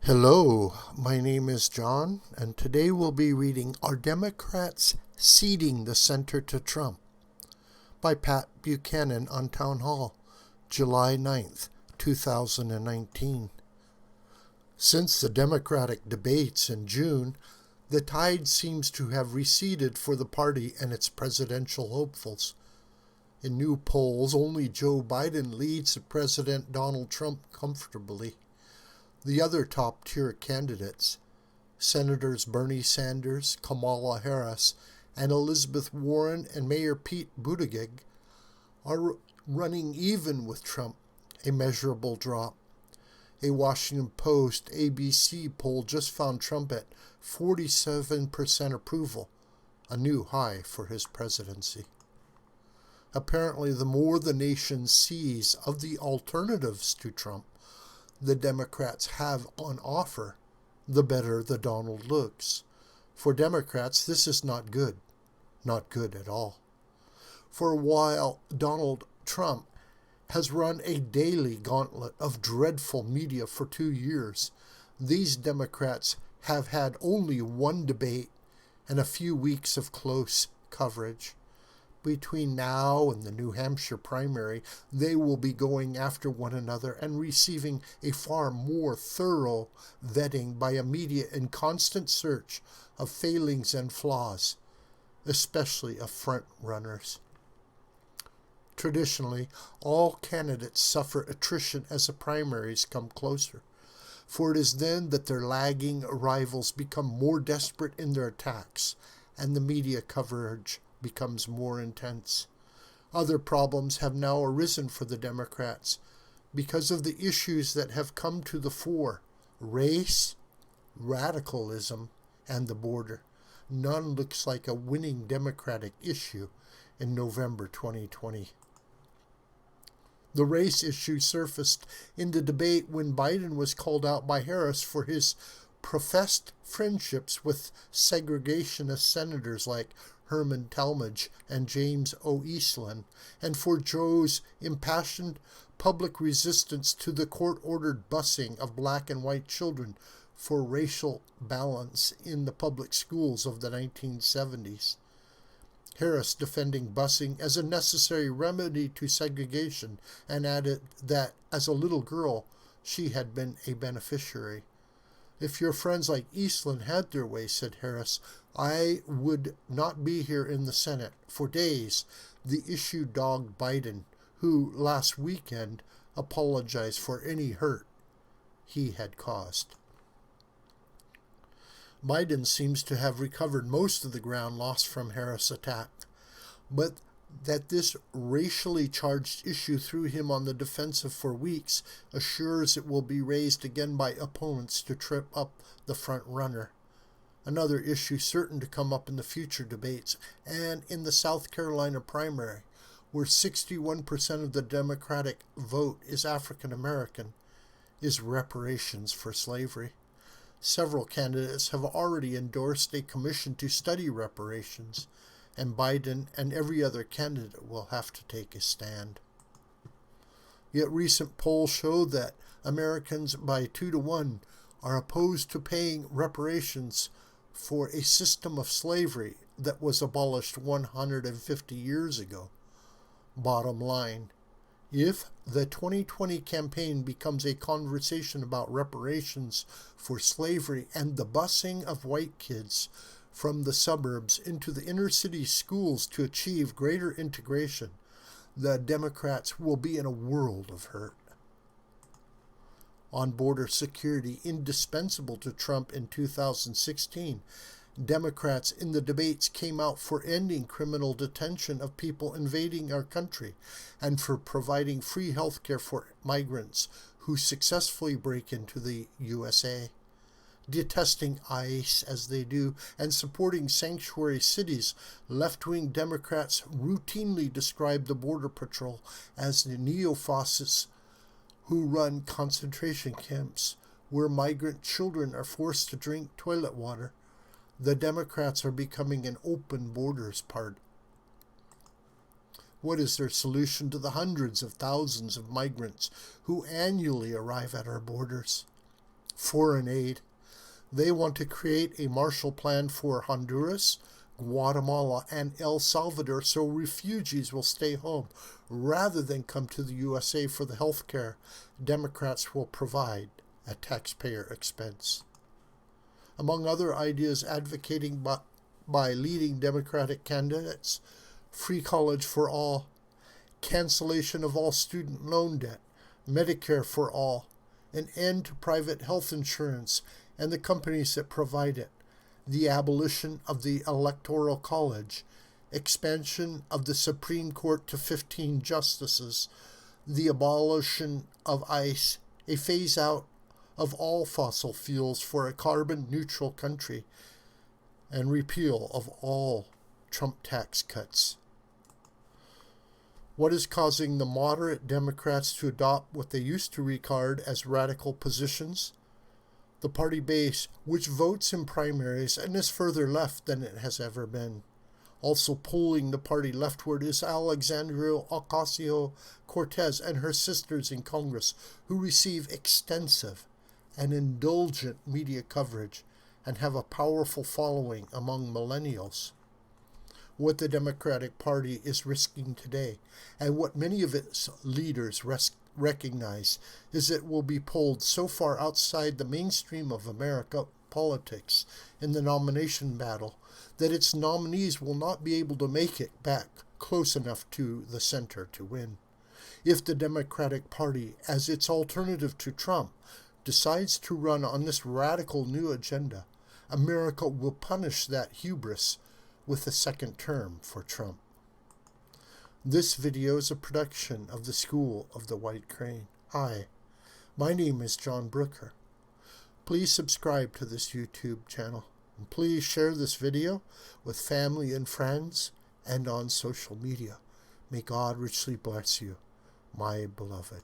Hello, my name is John, and today we'll be reading Are Democrats Ceding the Center to Trump? By Pat Buchanan on Townhall, July 9th, 2019. Since the Democratic debates in June, the tide seems to have receded for the party and its presidential hopefuls. In new polls, only Joe Biden leads President Donald Trump comfortably. The other top-tier candidates, Senators Bernie Sanders, Kamala Harris, and Elizabeth Warren and Mayor Pete Buttigieg, are running even with Trump, a measurable drop. A Washington Post ABC poll just found Trump at 47% approval, a new high for his presidency. Apparently, the more the nation sees of the alternatives to Trump the Democrats have on offer, the better the Donald looks. For Democrats, this is not good. Not good at all. For a while, Donald Trump has run a daily gauntlet of dreadful media for 2 years. These Democrats have had only one debate and a few weeks of close coverage. Between now and the New Hampshire primary, they will be going after one another and receiving a far more thorough vetting by a media in constant search of failings and flaws, especially of front-runners. Traditionally, all candidates suffer attrition as the primaries come closer, for it is then that their lagging rivals become more desperate in their attacks, and the media coverage becomes more intense. Other problems have now arisen for the Democrats because of the issues that have come to the fore: race, radicalism, and the border. None looks like a winning Democratic issue in November 2020. The race issue surfaced in the debate when Biden was called out by Harris for his professed friendships with segregationist senators like Herman Talmadge and James O. Eastland, and for Joe's impassioned public resistance to the court-ordered busing of black and white children for racial balance in the public schools of the 1970s. Harris defending busing as a necessary remedy to segregation and added that as a little girl she had been a beneficiary. "If your friends like Eastland had their way," said Harris, "I would not be here in the Senate." For days, the issue dogged Biden, who last weekend apologized for any hurt he had caused. Biden seems to have recovered most of the ground lost from Harris' attack, but that this racially charged issue threw him on the defensive for weeks assures it will be raised again by opponents to trip up the front runner. Another issue certain to come up in the future debates and in the South Carolina primary, where 61% of the Democratic vote is African American, is reparations for slavery. Several candidates have already endorsed a commission to study reparations, and Biden and every other candidate will have to take a stand. Yet recent polls show that Americans by 2-1 are opposed to paying reparations for a system of slavery that was abolished 150 years ago. Bottom line, if the 2020 campaign becomes a conversation about reparations for slavery and the busing of white kids from the suburbs into the inner city schools to achieve greater integration, the Democrats will be in a world of hurt. On border security, indispensable to Trump in 2016, Democrats in the debates came out for ending criminal detention of people invading our country and for providing free health care for migrants who successfully break into the USA. Detesting ICE as they do and supporting sanctuary cities, left-wing Democrats routinely describe the Border Patrol as the neo-fascists who run concentration camps where migrant children are forced to drink toilet water. The Democrats are becoming an open borders party. What is their solution to the hundreds of thousands of migrants who annually arrive at our borders? foreign aid. They want to create a Marshall Plan for Honduras, Guatemala, and El Salvador so refugees will stay home rather than come to the USA for the health care Democrats will provide at taxpayer expense. Among other ideas advocating by leading Democratic candidates, free college for all, cancellation of all student loan debt, Medicare for all, an end to private health insurance and the companies that provide it, the abolition of the Electoral College, expansion of the Supreme Court to 15 justices, the abolition of ICE, a phase-out of all fossil fuels for a carbon-neutral country, and repeal of all Trump tax cuts. What is causing the moderate Democrats to adopt what they used to regard as radical positions? The party base, which votes in primaries and is further left than it has ever been. Also pulling the party leftward is Alexandria Ocasio-Cortez and her sisters in Congress, who receive extensive and indulgent media coverage and have a powerful following among millennials. What the Democratic Party is risking today, and what many of its leaders recognize, is it will be pulled so far outside the mainstream of America politics in the nomination battle that its nominees will not be able to make it back close enough to the center to win. If the Democratic Party, as its alternative to Trump, decides to run on this radical new agenda, America will punish that hubris with a second term for Trump. This video is a production of the School of the White Crane. Hi, my name is John Brooker. Please subscribe to this YouTube channel, and please share this video with family and friends and on social media. May God richly bless you, my beloved.